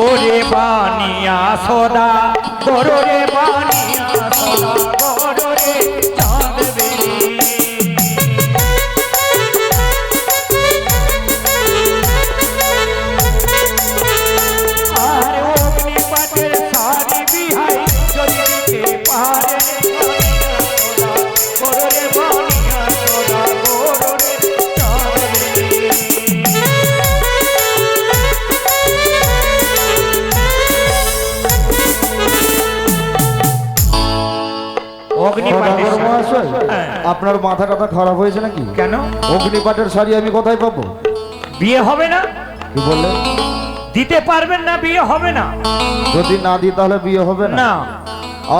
ওরে বানিয়া সদা গরো রে বানিয়া সদা গরো রে চাঁদ বেরি আর অগ্নি পাটের সারি বিহাই যদি দিতে পারে গরো রে বানিয়া সদা গরো রে চাঁদ বেরি আপনার মাথা টাথা খারাপ হয়েছে নাকি? কেন? অগ্নিপাটের শাড়ি আমি কোথায় পাবো? বিয়ে হবে না? কি বললেন? দিতে পারবেন না, বিয়ে হবে না। যদি না দিই তাহলে বিয়ে হবে না? না।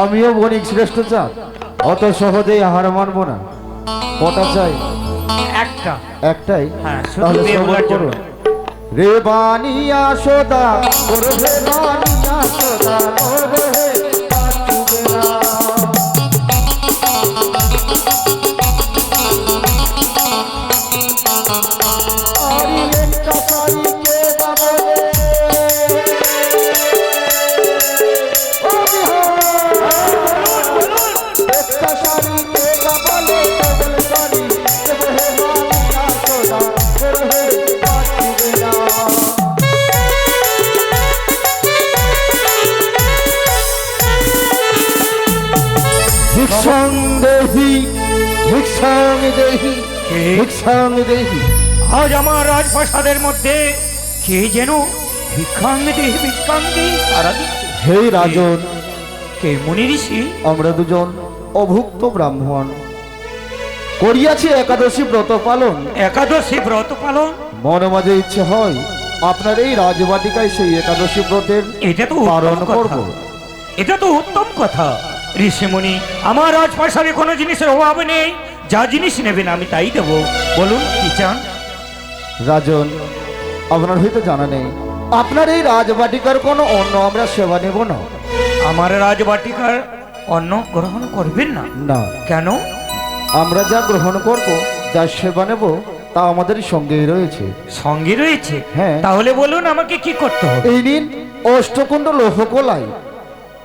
আমিও বণিক শ্রেষ্ঠ চাঁদ, অত সহজেই হার মানবো না। কটা চাই? একটা। একটাই? হ্যাঁ, তাহলে শ্রবণ করুন। রে বানিয়া সদা করবে বানিয়া সদা করবে আজ আমার রাজপ্রাসাদের মধ্যে কে যেন ভিক্ষাঙ্গি সারা দিচ্ছে। হে রাজন, কে? মুনি ঋষি। আমরা দুজন অভুক্ত ব্রাহ্মণ করিয়াছি একাদশী ব্রত পালন। একাদশী ব্রত পালন? মনে মাঝে ইচ্ছে হয় আপনার এই রাজবাটিকায় সেই একাদশী ব্রতের এটা তো পালন করব। এটা তো উত্তম কথা ঋষিমুনি। আমার রাজপ্রাসাদে কোনো জিনিসের অভাব নেই, যা জিনিস নেবেন আমি তাই দেব। বলুন কি চান? রাজন, আপনার হয়তো জানা নেই আপনার এই রাজবাটিকার কোনো অন্ন আমরা সেবা নেব না। আমার রাজবাটিকার অন্ন গ্রহণ করবেন না? না। কেন? আমরা যা গ্রহণ করব, যা সেবা নেব, তা আমাদের সঙ্গেই রয়েছে। সঙ্গে রয়েছে? হ্যাঁ। তাহলে বলুন আমাকে কি করতে হবে? এই নিন অষ্টকুণ্ড লৌহকলাই।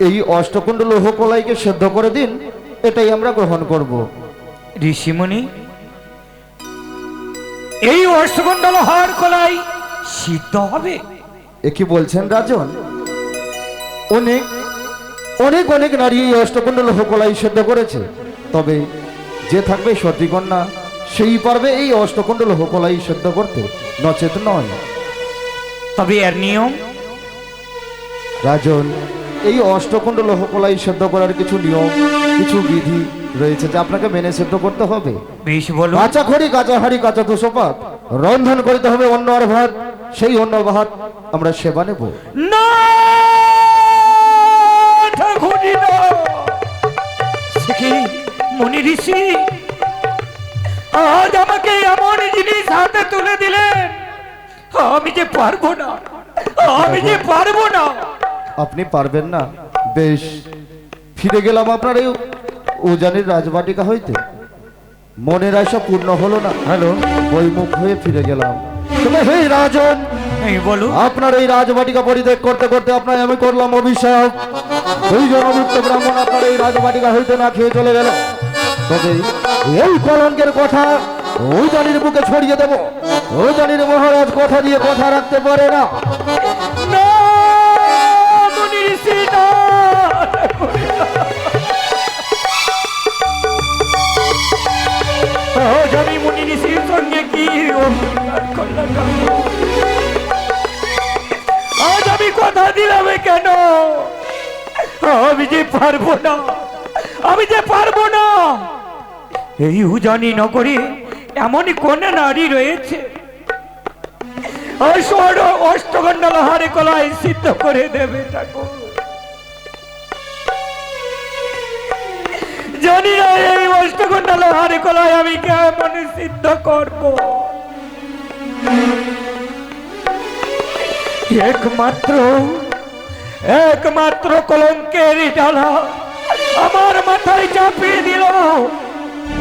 এই অষ্টকুণ্ড লৌহকলাইকে সেদ্ধ করে দিন, এটাই আমরা গ্রহণ করব। ঋষিমুনি, এই অষ্টকুণ্ড লোহার কলাই সিদ্ধ হবে? এ কি বলছেন রাজন? অনেক অনেক অনেক নারী এই অষ্টকুণ্ড লৌহকলাই সেদ্ধ করেছে, তবে যে থাকবে সতীকন্যা সেই পারবে এই অষ্টকুণ্ড লৌহকলাই সেদ্ধ করতে, নচেত নয়। তবে এর নিয়ম? রাজন, এই অষ্টকুণ্ড লৌহকলাই সেদ্ধ করার কিছু নিয়ম, কিছু বিধি রয়েছে যা আপনাকে মেনে সেদ্ধ করতে হবে। বেশ বলুন। কাঁচা খড়ি, কাঁচা হাড়ি, কাঁচা তুষপাত রন্ধন করতে হবে অন্ন আর ভাত। সেই অন্ন ভাত আমরা সেবা নেব। না ঠাকুরি না। মুনি ঋষি আজ আমাকে এমন জিনিস হাতে তুলে দিলেন, আমি যে পারবো না, আমি যে পারবো না। আপনি পারবেন না? বেশ, ফিরে গেলাম আপনার এই উজানির রাজবাটিকা হইতে। মনের আশা পূর্ণ হলো না, হ্যালো, বইমুখ হয়ে ফিরে গেলাম। তবে হে রাজন, বলুন। আপনার এই রাজবাটিকা পরিত্যাগ করতে করতে আপনার আমি করলাম অভিশাপ। দুইজন অভুক্ত ব্রাহ্মণ আপনার এই রাজবাটিকা হইতে না খেয়ে চলে গেল। তবে এই কলঙ্কের কথা উজানির বুকে ছড়িয়ে দেব। উজানির মহারাজ কথা দিয়ে কথা রাখতে পারে না। আমি মুনি ঋষির সঙ্গে কি করলাম? আজ আমি কথা দিলাম কেন? আমি যে পারবো না, আমি যে পারবো না। এই উজানি নগরে এমনই কোন নারী রয়েছে অষ্টকন্ড লোহারে কলাই সিদ্ধ করে দেবে? ঠাকুর, জানি না এই অষ্টকন্ড লোহারে কলাই আমি কেমন সিদ্ধ করব। একমাত্র কলঙ্কের ডালা আমার মাথায় চাপিয়ে দিল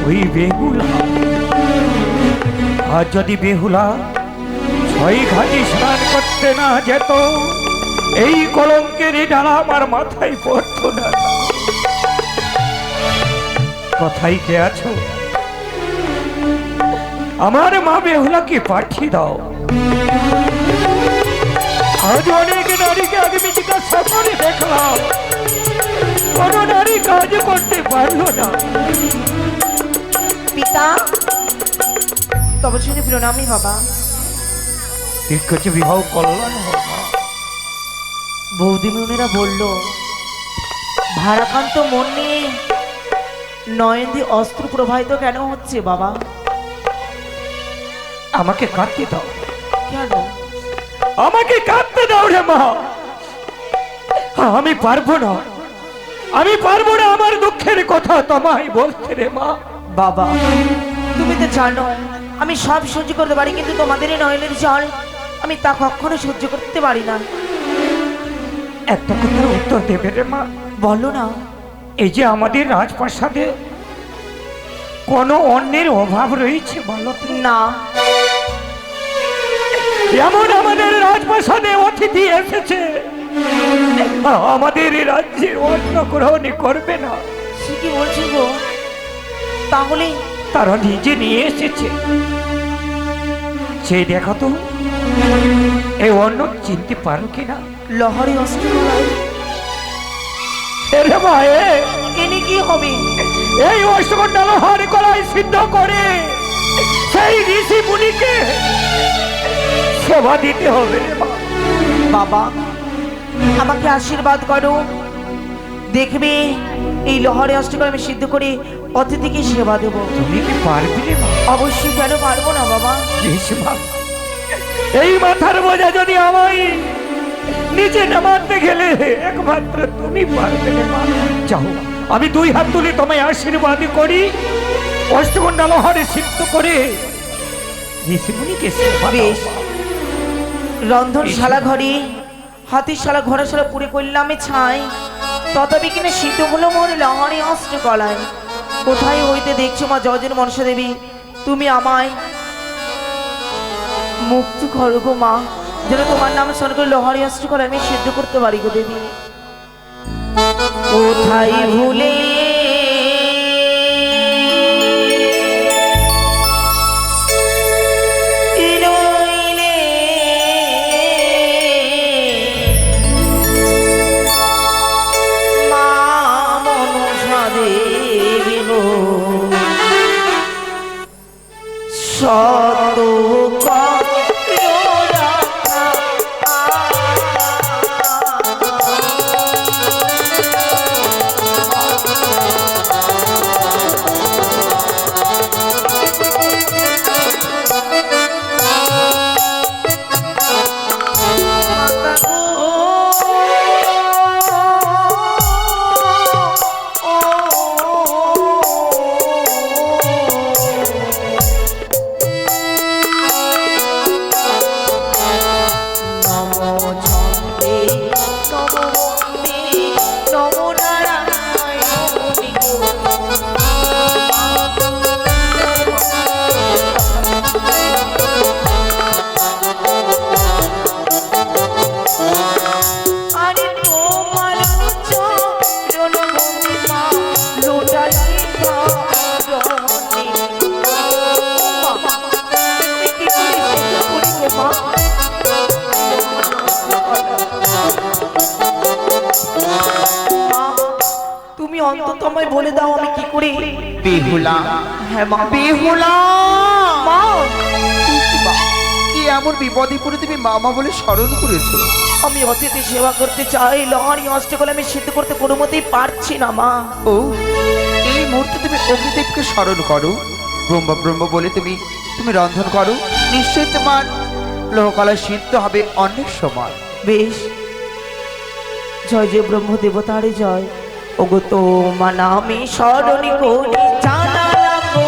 ওই বেহুলা। আর যদি বেহুলা 6 ঘাটি স্নান করতে না যেত, এই কলঙ্কের ডালা আমার মাথায় পড়তো না। কোথায় কে আছো? আমার মা বেহুলাকে পাঠিয়ে দাও। আজ অনেক নারীকে আগে জিজ্ঞাসা করে দেখলাম, কোন নারী কাজ করতে পারলো না। পিতা তবে শুনে প্রণামী বাবা। ঠিক আছে, বিবাহ কল্যাণ হোক মা। বৌদিমণিরা বলল ভারাক্রান্ত মন নিয়ে নয়ন দিয়ে অস্ত্র প্রবাহিত কেন হচ্ছে বাবা? আমাকে কাঁদতে দাও। কেন? আমাকে কাঁদতে দাও রে মা। আমি পারবো না, আমি পারবো না আমার দুঃখের কথা তোমায় বলতে রে মা। বাবা তুমি তো জানো আমি সব সহ্য করতে পারি, কিন্তু তোমাদের এই নয়নের জল আমি তা কখনো সহ্য করতে পারি না। একটা কথার উত্তর দেবে রে মা। বলো না। এই যে আমাদের রাজপ্রাসাদে কোনো অন্যের অভাব রয়েছে বলো তো? না। এমন আমাদের রাজপ্রাসাদে অতিথি এসেছে, আমাদের এই রাজ্যে অন্ন গ্রহণ করবে না। সে কি বলছি গো? তাহলে তারা নিজে নিয়ে এসেছে। সে দেখো তো এই অন্ন চিনতে পারো কিনা? লহরি অস্ত্র এরে মা, এনে কি হবে? এই অষ্টকন্ডা লোহার কলাই সিদ্ধ করে সেই ঋষি মুনিকে সেবা দিতে হবে রে মা। বাবা আমাকে আশীর্বাদ করো, দেখবে এই লহরে অষ্টক আমি সিদ্ধ করে অতিথিকে সেবা দেব। তুমি কি পারবি রে মা? অবশ্যই, কেন পারবো না বাবা। বেশ মা, এই মাথার বোঝা যদি আমায় নিচে নামাতে গেলে একমাত্র তুমি পারবে রে মা। যাও, আমি দুই হাত তুলে তোমায় আশীর্বাদ করি, অষ্টকন্ডা লোহারে সিদ্ধ করে ঋষি মুনিকে সেবা দাও। বেশ। রন্ধনশালা ঘরে হাতিশালা ঘোড়াশালা পুরে করলাম আমি ছাই, তথাপি কিনা শীত হলো মোর লহরে অস্ত্র কলায়। কোথায় হইতে দেখছো মা জজের মনসা দেবী, তুমি আমায় মুক্ত করো গো মা, যেন তোমার নাম স্মরণ করে লহরে অস্ত্র কলায় আমি সিদ্ধ করতে পারি গো দেবী। কোথায় ভুলে শত অন্তত আমায় বলে দাও আমি কি করে। বেহুলা, হ্যাঁ মা। বেহুলা, মা কি এমন বিপদে পড়ে তুমি মামা বলে স্মরণ করেছো? আমি অতিথি সেবা করতে চাই, লহরি অষ্টকলা আমি সিদ্ধ করতে কোনো মতেই পারছি না মা। ও, এই মুহূর্তে তুমি অগ্নিদেবকে স্মরণ করো, ব্রহ্ম ব্রহ্ম বলে তুমি রন্ধন করো, নিশ্চয়ই তোমার লোহকলা সিদ্ধ হবে অনেক সময়। বেশ, জয় জয় ব্রহ্ম দেবতারে জয়। ওগো তোমার নামে স্মরণ করি জানালাম গো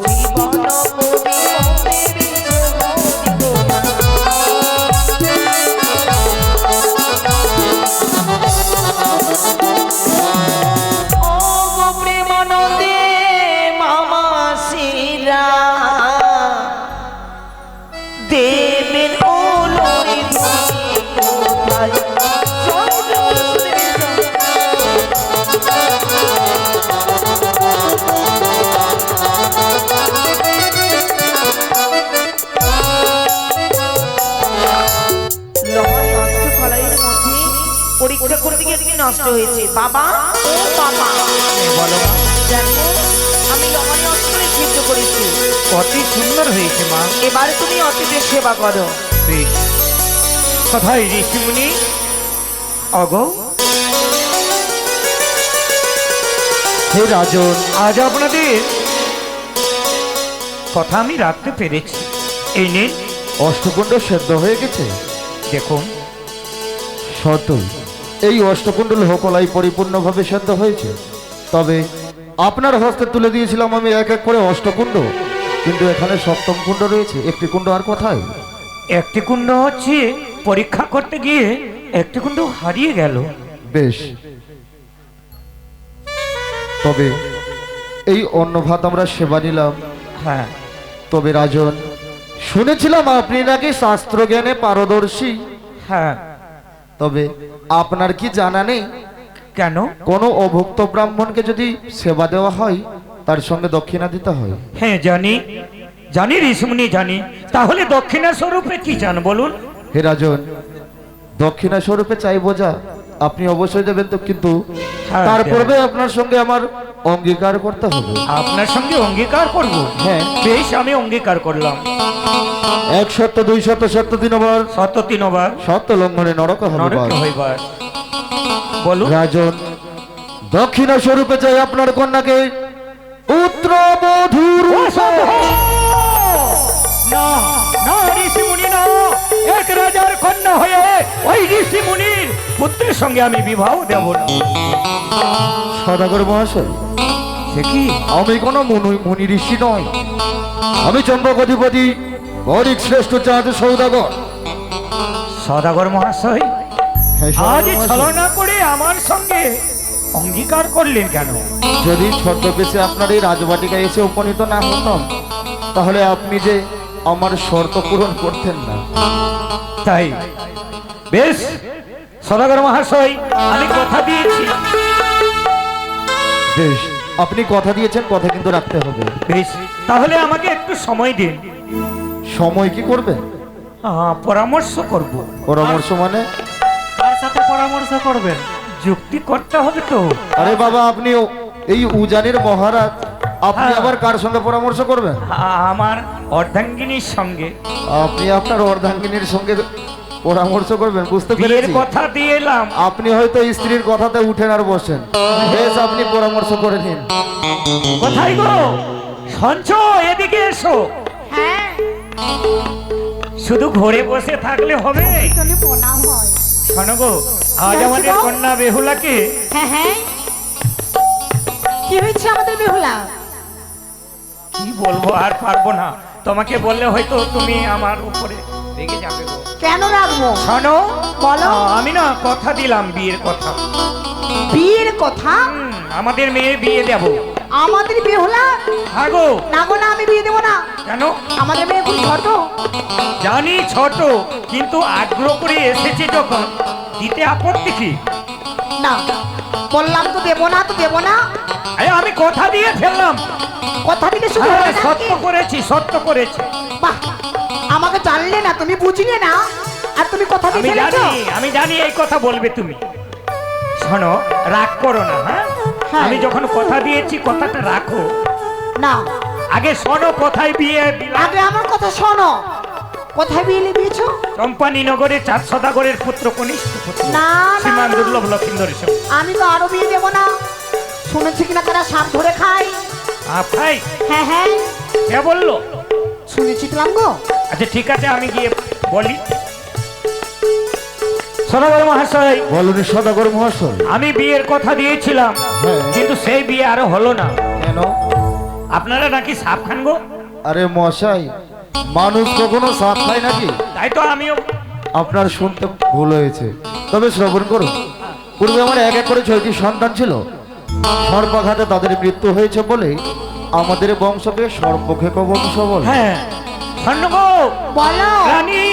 জীবন নষ্ট হয়েছে। বাবা, ও বাবা, বলো মা। দেখো আমি লহরি অস্ত্রে সিদ্ধ করেছি। অতি সুন্দর হয়েছে মা। এবারে তুমি অতীতের সেবা করো। বেশ। কোথায় ঋষিমুনি? অগো, হে রাজন, আজ আপনাদের কথা আমি রাখতে পেরেছি। এই নিন অষ্টকুণ্ড সেদ্ধ হয়ে গেছে। দেখুন। সত্যই এই অষ্টকুণ্ড লোহকলাই পরিপূর্ণভাবে সেদ্ধ হয়েছে। তবে আপনার হস্তে তুলে দিয়েছিলাম আমি এক এক করে অষ্টকুণ্ড, কিন্তু এখানে সপ্তম কুণ্ড রয়েছে। একটি কুণ্ড আর কোথায়? একটি কুণ্ড হচ্ছে পরীক্ষা করতে গিয়ে একটি কুণ্ড হারিয়ে গেল। বেশ, তবে এই অন্ন ভাত আমরা সেবা নিলাম। হ্যাঁ, তবে রাজন, শুনেছিলাম আপনি নাকি শাস্ত্র জ্ঞানে পারদর্শী। হ্যাঁ। তবে আপনার কি জানা নেই কেন? কোনো অভুক্ত ব্রাহ্মণকে যদি সেবা দেওয়া হয় তার সঙ্গে দক্ষিণা দিতে হয়? হ্যাঁ জানি, জানি ঋষিমুনি জানি। তাহলে দক্ষিণা স্বরূপে কি চান বলুন? হে রাজন, দক্ষিণা স্বরূপে চাইবো যা আপনি অবশ্যই দেবেন তো, কিন্তু হ্যাঁ, তার দেব। পূর্বে আপনার সঙ্গে আমার অঙ্গীকার করতে হবে। আপনার সঙ্গে অঙ্গীকার করব? হ্যাঁ। বেশ, আমি অঙ্গীকার করলাম। 1 সত্য 2 সত্য সত্য 3 বার শত তিনবার সত্য লঙ্ঘনে নরক হবে নরক বার। হইবার। বলুন। রাজন, দক্ষিণা স্বরূপে চাই আপনার কন্যাকে পুত্রবধূর না, না ঋষিমুনি না। এক রাজার কন্যা হয়ে ওই ঋষিমুনির পুত্রের সঙ্গে আমি বিবাহ দেব না। সদাগর মহাশয়, সে কি? আমি কোনো মুনি ঋষি নয়, আমি চম্পক অধিপতি বরিক শ্রেষ্ঠ চাঁদ সৌদাগর। সদাগর মহাশয়, হ্যাঁ, আজ সদাগর মহাশয়। ছলনা করে আমার সঙ্গে অঙ্গীকার করলেন কেন? যদি ছদ্মবেশে আপনার এই রাজবাটিকায় এসে উপনীত না হতাম তাহলে আপনি যে আমার শর্ত পূরণ করতেন না। তাই বেশ, সদাগর মহাশয়, আমি কথা দিয়েছি। বেশ, আপনি কথা দিয়েছেন, কথা কিন্তু রাখতে হবে। বেশ, তাহলে আমাকে একটু সময় দিন। সময় কি করবেন? পরামর্শ করব। পরামর্শ মানে? কার সাথে পরামর্শ করবেন? যুক্তি করতে হবে তো। আরে বাবা, আপনি এই উজানের মহারাজ, আপনি হ্যাঁ। আবার কার সঙ্গে পরামর্শ করবেন? আমার অর্ধাঙ্গিনীর সঙ্গে আপনি আপনার অর্ধাঙ্গিনীর সঙ্গে পরামর্শ করবেন, বুঝতে বিয়ের পেরেছি। কথা দিয়ে এলাম। আপনি হয়তো স্ত্রীর কথাতে উঠেন আর বসেন। বেশ, আপনি পরামর্শ করে নিন। কোথায় গো সঞ্চ, এদিকে এসো। হ্যাঁ, শুধু ঘরে বসে থাকলে হবে? চলে প্রণাম হয়। শোনো গো, আজ কি আমাদের হয়েছে গো? কন্যা বেহুলাকে হ্যাঁ হ্যাঁ, কি হয়েছে আমাদের বেহুলা? কি বলবো, আর পারবো না। তোমাকে বললে হয়তো তুমি আমার উপরে রেগে যাবে গো। কেন রাখবো? শোনো, বলো। আমি না কথা দিলাম বিয়ের কথা। বিয়ের কথা? আমাদের মেয়ের বিয়ে দেব। আমাদের বেহুলা? হ্যাঁ গো। না গো, না, আমি বিয়ে দেবো না। কেন? আমাদের মেয়ে খুব ছোট। জানি ছোট, কিন্তু আগ্রহ করে এসেছে যখন, দিতে আপত্তি কি? না, বললাম তো দেবো না, তো দেবো না। আরে আমি কথা দিয়ে ফেললাম। কথা দিলে শুধু হ্যাঁ, হবে নাকি? সত্য করেছি, সত্য করেছি। বাহ, আমাকে জানলে না, তুমি বুঝলে না, আর তুমি কথা দিয়ে আমি ফেলেছো। জানি, আমি জানি এই কথা বলবে তুমি। শোনো, রাগ করো না। হ্যাঁ, হ্যাঁ। আমি যখন কথা দিয়েছি কথাটা রাখো। না, আগে শোনো, কোথায় বিয়ে দিলাম? আগে আমার কথা শোনো। কোথায় বিয়ে দিয়েছো? চম্পানী নগরে 4 সদাগরের পুত্র, কনিষ্ঠ পুত্র না, না, শ্রীমান না। দুর্লভ লক্ষিন্দরের সঙ্গে। আমি তো আরো বিয়ে দেবো না। শুনেছি কিনা তারা সাপ ধরে খায়। ভাই, হ্যাঁ হ্যাঁ, কে বললো? শুনেছিলাম গো। আচ্ছা ঠিক আছে, আমি গিয়ে বলি। সদাগর মহাশয়, বলুন সদাগর মহাশয়। আমি বিয়ের কথা দিয়েছিলাম, হ্যাঁ। কিন্তু সেই বিয়ে আরো হলো না। কেন? আপনারা নাকি সাপ খান গো? আরে মশাই, মানুষ কখনো সাপ খায় নাকি? তাই তো আমিও। আপনার শুনতে ভুল হয়েছে, তবে শ্রবণ করুন। পূর্বে আমার এক এক করে 6টি সন্তান ছিল। সর্পাঘাতে তাদের মৃত্যু হয়েছে বলে আমাদের বংশকে সর্পখেক বংশ বলে। হ্যাঁ, স্বর্ণগো, বলো। রানী,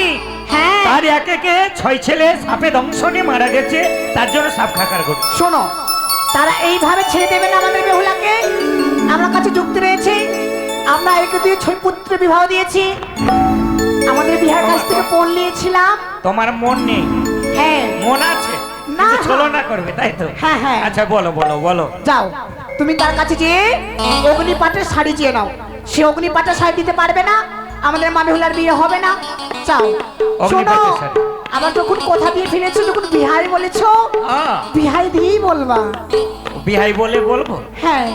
হ্যাঁ, তার একে 6 ছেলে সাপে দংশনে মারা গেছে, তার জন্য সাপ খাকার করছে। শোনো, তারা এইভাবে ছেড়ে দেবে না আমাদের বেহুলাকে। আমার কাছে যুক্তি রয়েছে। আমরা একে দিয়ে 6 পুত্র বিবাহ দিয়েছি। আমাদের বিহার কাছ থেকে পণ নিয়েছিলাম। তোমার মন নেই? হ্যাঁ, মন আছে? না। কিন্তু ছলনা করবে তাই তো? হ্যাঁ, হ্যাঁ। আচ্ছা বলো বলো বলো। যাও তুমি তার কাছে যেয়ে অগ্নিপাটের শাড়ি চেয়ে নাও। সে অগ্নিপাটের শাড়ি দিতে পারবে না, আমাদের মা বেহুলার বিয়ে হবে না। যাও শোনো, অগ্নিপাটের শাড়ি। আবার যখন কথা দিয়ে ফেলেছো, যখন বিহাই বলেছো, হ্যাঁ, বিহাই দিয়েই বলবা। বিহাই বলে বলবো। হ্যাঁ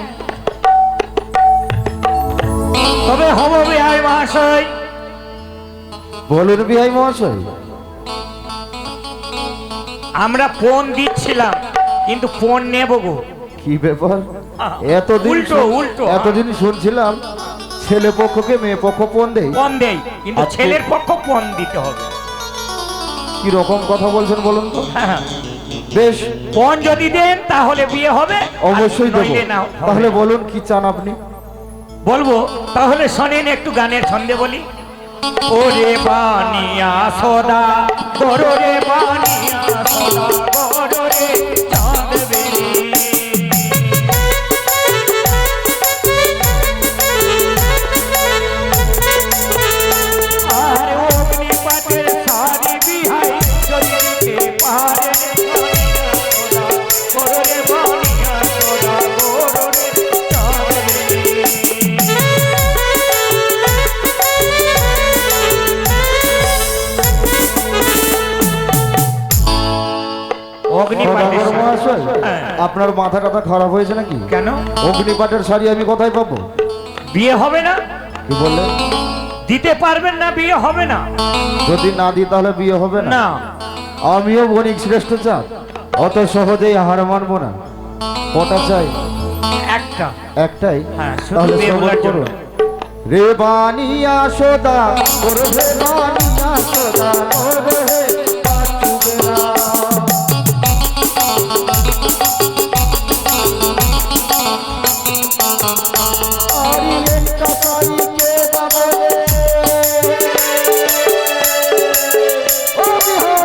তবে হব বিহাই মহাশয়। বলুন বিহাই মহাশয়। আমরা ফোন দিচ্ছিলাম কিন্তু ফোন নেব গো। কি ব্যাপার? এতদিন উল্টো, উল্টো। এতদিন শুনছিলাম ছেলে পক্ষকে মেয়ে পক্ষ পণ দেয়। ফোন দেই কিন্তু আচ্ছা। ছেলের পক্ষ ফোন দিতে হবে। কি রকম কথা বলছেন বলুন তো? হ্যাঁ, বেশ, ফোন যদি দেন তাহলে বিয়ে হবে, আর অবশ্যই দেবো। নইলে না হবে তাহলে না। বলুন কি চান আপনি? বলবো তাহলে শোনেন একটু গানের ছন্দে বলি। ওরে বানিয়া সদা গরো রে বানিয়া সদা গরো রে চাঁদ বেরি। আর অগ্নিপাতের শাড়ি বিহাই যদি দিতে পারে গরো রে বানিয়া সদা গরো রে চাঁদ বেরি। অগ্নিপাতের সদাগর শাড়ি। মহাশয়, হ্যাঁ। আপনার মাথা টাথা খারাপ হয়েছে নাকি? কেন অগ্নিপাটের শাড়ি আমি কোথায় পাবো? বিয়ে হবে না? কি বললেন? দিতে পারবেন না, বিয়ে হবে না। যদি না দিই তাহলে বিয়ে হবে না? না, আমিও বণিক শ্রেষ্ঠ চাঁদ, অত সহজেই হার মানবো না। কটা চাই? একটা। একটাই। হ্যাঁ, শুধু তাহলে বেহুলার শ্রবণ জন্য। করুন। রে বানিয়া সদা করবে বানিয়া সদা করবে পাচুবে না। আরে একটা শাড়ি কে বাবলে ও বিহার,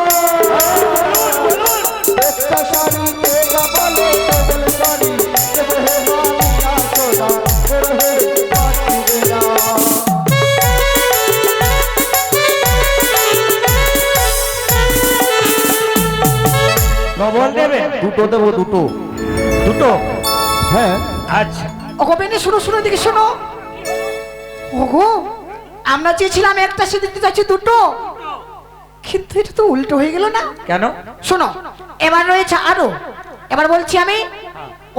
একটা শাড়ি কে বাবলে ডবল শাড়ি দেবে বানিয়া সদা করবে পাচুবে না। ডবল দেবে? দুটো দেবো, দুটো। দুটো? হ্যাঁ। আচ্ছা, ওগো বেনে শোনো, শোনো দিকে শোনো। ওগো আমরা চেয়েছিলাম একটা, সে দিতে চাইছি দুটো, কিন্তু এটা তো উল্টো হয়ে গেল না। কেন? শোনো, এবার রয়েছে আরো। এবার বলছি আমি,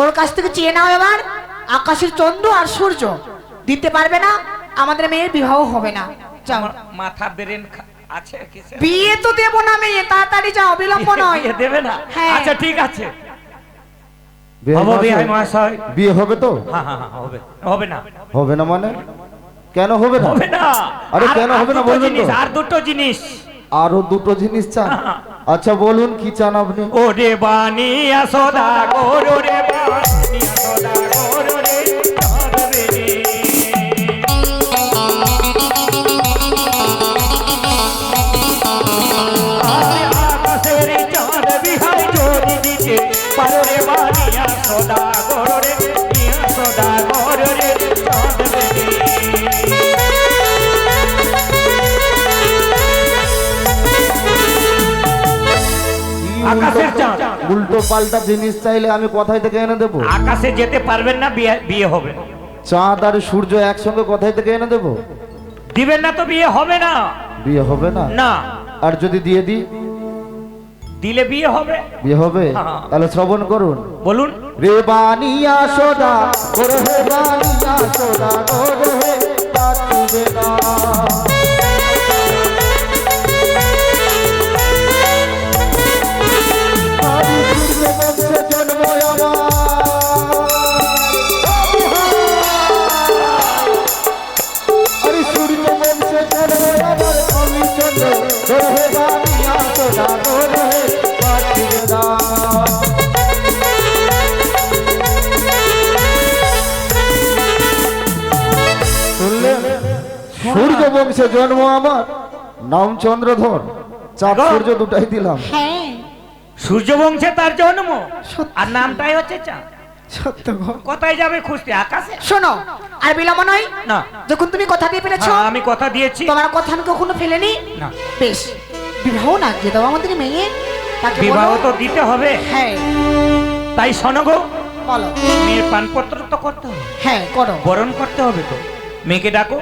ওর কাছ থেকে চেয়ে নাও এবার আকাশের চন্দ্র আর সূর্য। দিতে পারবে না, আমাদের মেয়ের বিবাহ হবে না। যাও। আমার মাথা ব্রেন আছে কিসে? বিয়ে তো দেবো না মেয়ে, তাড়াতাড়ি যাও, বিলম্ব নয়। বিয়ে দেবে না? হ্যাঁ। আচ্ছা ঠিক আছে। বিয়ে হবো বিহাই মহাশয়, মহাশয়। বিয়ে হবে তো? হ্যাঁ হ্যাঁ হ্যাঁ, হবে। হবে না? হবে না মানে? কেন হবে না? হবে না। আরে আর- কেন আর হবে না দুটো বলবেন তো? জিনিস, আর দুটো জিনিস। আরো দুটো জিনিস চান? আচ্ছা বলুন কি চান আপনি? ওরে বানিয়া সদা গরো রে বানিয়া সদা গরো রে চাঁদ বেরি। আর আকাশের চাঁদ বিহাই যদি দিতে পারো রে বানিয়া সদা গরো রে বানিয়া সদা গরো রে চাঁদ বেরি। আকাশের চাঁদ। উল্টো পাল্টা জিনিস চাইলে আমি কোথায় থেকে এনে দেবো? আকাশে যেতে পারবেন না, বিয়ে বিয়ে হবে না। চাঁদ আর সূর্য একসঙ্গে কোথায় থেকে এনে দেবো? দিবেন না তো বিয়ে হবে না। বিয়ে হবে না? না, আর যদি দিয়ে দিই? দিলে বিয়ে হবে। বিয়ে হবে? হ্যাঁ। তাহলে শ্রবণ করুন। বলুন। রে বানিয়া সদা করবে বানিয়া সদা করবে পাচুবে না। আরে সূর্য বংশে জন্ম আমার, আরে সূর্য বংশে জন্ম আমার, আমি চন্দ্র করবে বানিয়া সদা করবে পাচুবে না। শুনলেন? সূর্য বংশে জন্ম আমার, নাম চন্দ্রধর। চাঁদ গো। সূর্য দুটাই দিলাম। হ্যাঁ সূর্যবংশে তার জন্ম, সত্যি। আর নামটাই হচ্ছে চাঁদ। সত্য গো। কোথায় যাবে খুঁজতে? আকাশে? শোনো, আর বিলম্ব নয়। না। যখন তুমি কথা দিয়ে ফেলেছো, হ্যাঁ, আমি কথা দিয়েছি। তোমার কথা আমি কখনো ফেলেনি। না। বেশ, বিবাহ না দিয়ে দাও আমাদের মেয়ে। তাকে বিবাহ বলো। তো দিতে হবে, হ্যাঁ তাই শোনো গো, বলো। মেয়ের পানপত্র তো করতে হবে, হ্যাঁ করো। বরণ করতে হবে তো। মেয়েকে ডাকো।